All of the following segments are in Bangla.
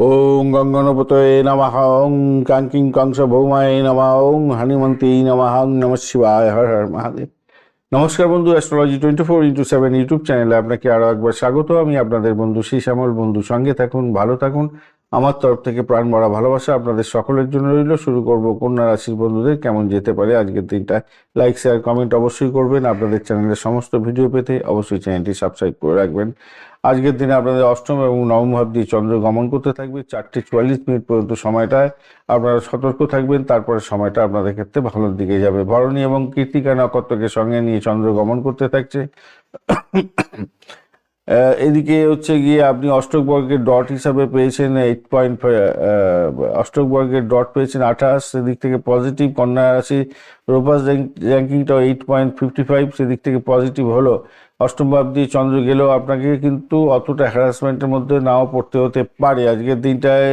ওং গঙ্গনপতয়ে নমঃ ওং কাঙ্কিং কংস ভৌমায় নমঃ ওং হনুমন্তী নমঃ ওং নমঃ শিবায় হর হর মহাদেব। নমস্কার বন্ধু, অ্যাস্ট্রোলজি 24x7 ইউটিউব চ্যানেলে আপনাকে আরও একবার স্বাগত। আমি আপনাদের বন্ধু শ্যামল। বন্ধু সঙ্গে থাকুন, ভালো থাকুন। আমার তরফ থেকে প্রাণ ভরা ভালোবাসা আপনাদের সকলের জন্য রইল। শুরু করব কন্যা রাশির বন্ধুদের কেমন যেতে পারে আজকের দিনটা। লাইক শেয়ার কমেন্ট অবশ্যই করবেন। আপনাদের চ্যানেলের সমস্ত ভিডিও পেতে অবশ্যই চ্যানেলটি সাবস্ক্রাইব করে রাখবেন। আজকের দিনে আপনাদের অষ্টম এবং নবম ভাব দিয়ে চন্দ্র গমন করতে থাকবে 4:44 পর্যন্ত। সময়টায় আপনারা সতর্ক থাকবেন, তারপরে সময়টা আপনাদের ক্ষেত্রে ভালোর দিকে যাবে। ভরণী এবং কৃত্তিকা নক্ষত্রকে সঙ্গে নিয়ে চন্দ্র গমন করতে থাকছে। এদিকে হচ্ছে গিয়ে আপনি অষ্টক বর্গের ডট হিসাবে পেয়েছেন 8 অষ্টক বর্গের ডট পেয়েছেন 28, সেদিক থেকে পজিটিভ। কন্যা রাশি রোপাস র্যাঙ্কিংটাও 8.55, সেদিক থেকে পজিটিভ হলো। অষ্টম ভাব দিয়ে চন্দ্র গেলেও আপনাকে কিন্তু অতটা হ্যারাসমেন্টের মধ্যে নাও পড়তে হতে পারে। আজকের দিনটায়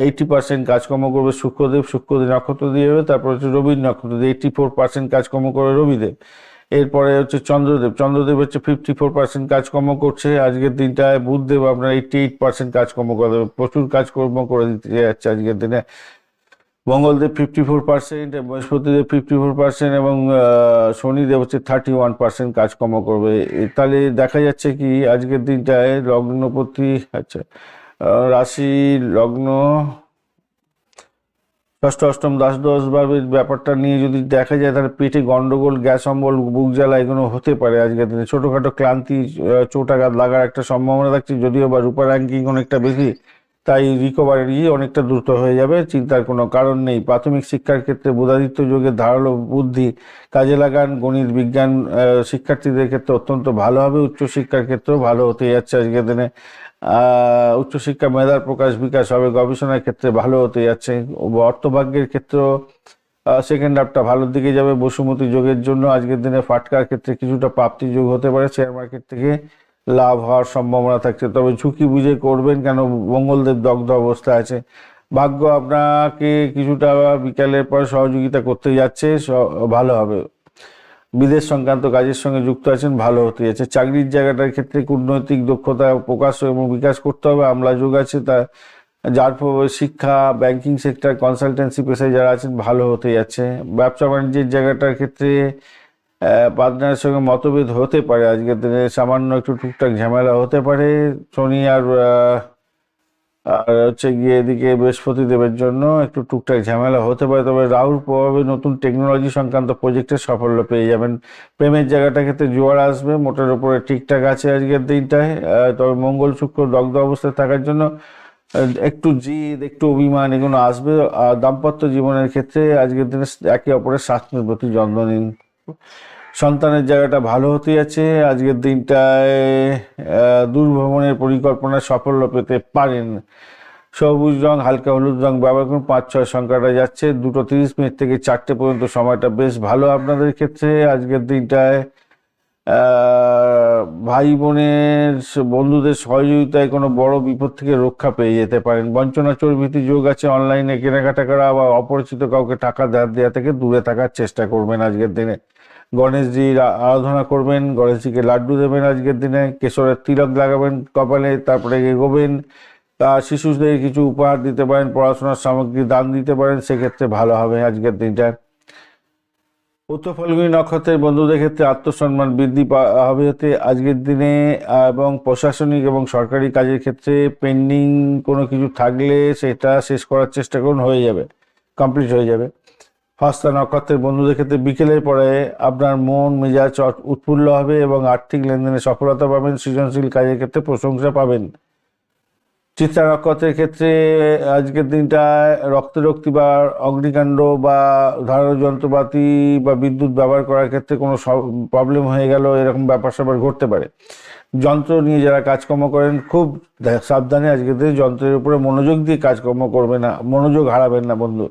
80% কাজকর্ম করবে শুক্রদেব নক্ষত্র দিয়ে হবে। তারপর হচ্ছে রবির নক্ষত্র দিয়ে 84% কাজকর্ম করে রবিদেব। এরপরে হচ্ছে চন্দ্রদেব হচ্ছে 54% কাজকর্ম করছে। আজকের দিনটায় বুধদেব আপনার 88% কাজকর্ম করে দেবে, প্রচুর কাজকর্ম করে দিতে যাচ্ছে আজকের দিনে। মঙ্গলদেব 54%, বৃহস্পতিদেব 54% এবং শনিদেব হচ্ছে 31% কাজকর্ম করবে। তাহলে দেখা যাচ্ছে কি আজকের দিনটায় লগ্নপতি রাশি লগ্ন ষষ্ঠ অষ্টম দ্বাদশ ভাবের ব্যাপারটা নিয়ে যদি দেখা যায়, তাহলে পেটে গন্ডগোল, গ্যাস অম্বল, বুক জ্বালা এগুলো হতে পারে আজকের দিনে। ছোটোখাটো ক্লান্তি, চোটাঘাত লাগার একটা সম্ভাবনা থাকছে। যদিও বা রূপা র্যাঙ্কিং অনেকটা বেশি, তাই রিকভারি অনেকটা দ্রুত হয়ে যাবে, চিন্তার কোনো কারণ নেই। প্রাথমিক শিক্ষার ক্ষেত্রে বুধাদিত্য যোগের ধারালো বুদ্ধি কাজে লাগান। গণিত বিজ্ঞান শিক্ষার্থীদের ক্ষেত্রে অত্যন্ত ভালো হবে। উচ্চশিক্ষার ক্ষেত্রেও ভালো হতে যাচ্ছে আজকের দিনে। উচ্চশিক্ষা মেধার প্রকাশ বিকাশ হবে। গবেষণার ক্ষেত্রে ভালো হতে যাচ্ছে। অর্থভাগ্যের ক্ষেত্রেও সেকেন্ড হাফটা ভালোর দিকে যাবে বসুমতী যোগের জন্য। আজকের দিনে ফাটকার ক্ষেত্রে কিছুটা প্রাপ্তি যোগ হতে পারে। শেয়ার মার্কেট থেকে লাভ হওয়ার সম্ভাবনা থাকছে, তবে ঝুঁকি বুঝে করবেন, কেন মঙ্গলদেব দগ্ধ অবস্থা আছে। ভাগ্য আপনাকে কিছুটা বিকালের পর সহযোগিতা করতে যাচ্ছে, ভালো হবে। বিদেশ সংক্রান্ত কাজের সঙ্গে যুক্ত আছেন, ভালো হতে যাচ্ছে। চাকরির জায়গাটার ক্ষেত্রে কূটনৈতিক দক্ষতা প্রকাশ এবং বিকাশ করতে হবে। আমলা যোগ আছে, তা যার ফলে শিক্ষা, ব্যাংকিং সেক্টর, কনসালটেন্সি পেশায় যারা আছেন ভালো হতে যাচ্ছে। ব্যবসা বাণিজ্যের জায়গাটার ক্ষেত্রে পার্টনারের সঙ্গে মতভেদ হতে পারে। আজকের দিনে সামান্য একটু টুকটাক ঝামেলা হতে পারে। শনি আর হচ্ছে গিয়ে এদিকে বৃহস্পতি দেবের জন্য একটু টুকটাক ঝামেলা হতে পারে। তবে রাহুর প্রভাবে নতুন টেকনোলজি সংক্রান্ত প্রজেক্টে সাফল্য পেয়ে যাবেন। প্রেমের জায়গাটা ক্ষেত্রে জোয়ার আসবে, মোটের উপরে ঠিকঠাক আছে আজকের দিনটায়। তবে মঙ্গল শুক্র দগ্ধ অবস্থায় থাকার জন্য একটু জিদ, একটু অভিমান এগুলো আসবে। আর দাম্পত্য জীবনের ক্ষেত্রে আজকের দিনে একে অপরের স্বাস্থ্যের প্রতি যত্ন নিন। সন্তানের জায়গাটা ভালো হতে যাচ্ছে আজকের দিনটায়। দূরভ্রমণের পরিকল্পনায় সাফল্য পেতে পারেন। সবুজ রং, হালকা হলুদ রং ব্যবহার করুন। 5-6 সংখ্যাটা যাচ্ছে। 2:30 থেকে 4টে পর্যন্ত সময়টা বেশ ভালো আপনাদের ক্ষেত্রে। আজকের দিনটায় ভাই বোনের বন্ধুদের সহযোগিতায় কোনো বড় বিপদ থেকে রক্ষা পেয়ে যেতে পারেন। বঞ্চনা চর্বিতি যোগ আছে। অনলাইনে কেনাকাটা করা বা অপরিচিত কাউকে টাকা ধার দেওয়া থেকে দূরে থাকার চেষ্টা করবেন আজকের দিনে। গণেশজির আরাধনা করবেন, গণেশজিকে লাড্ডু দেবেন আজকের দিনে। কেশরের তিলক লাগাবেন কপালে, তারপরে এগোবেন। শিশুদের কিছু উপহার দিতে পারেন, পড়াশোনার সামগ্রী দান দিতে পারেন, সেক্ষেত্রে ভালো হবে আজকের দিনটা। উত্তর ফাল্গুনী নক্ষত্রের বন্ধুদের ক্ষেত্রে আত্মসম্মান বৃদ্ধি হবে হতে আজকের দিনে। এবং প্রশাসনিক এবং সরকারি কাজের ক্ষেত্রে পেন্ডিং কোনো কিছু থাকলে সেটা শেষ করার চেষ্টা করুন, হয়ে যাবে, কমপ্লিট হয়ে যাবে। হস্তা নক্ষত্রের বন্ধুদের ক্ষেত্রে বিকেলের পরে আপনার মন মেজাজ উৎফুল্ল হবে এবং আর্থিক লেনদেনে সফলতা পাবেন। সৃজনশীল কাজের ক্ষেত্রে প্রশংসা পাবেন। চিত্রা নক্ষত্রের ক্ষেত্রে আজকের দিনটায় রক্তরক্তি বা অগ্নিকাণ্ড বা ধারালো যন্ত্রপাতি বা বিদ্যুৎ ব্যবহার করার ক্ষেত্রে কোনো প্রবলেম হয়ে গেল, এরকম ব্যাপার স্যাপার ঘটতে পারে। যন্ত্র নিয়ে যারা কাজকর্ম করেন খুব সাবধানে আজকের দিনে যন্ত্রের উপরে মনোযোগ দিয়ে কাজকর্ম করবে না, মনোযোগ হারাবেন না বন্ধু।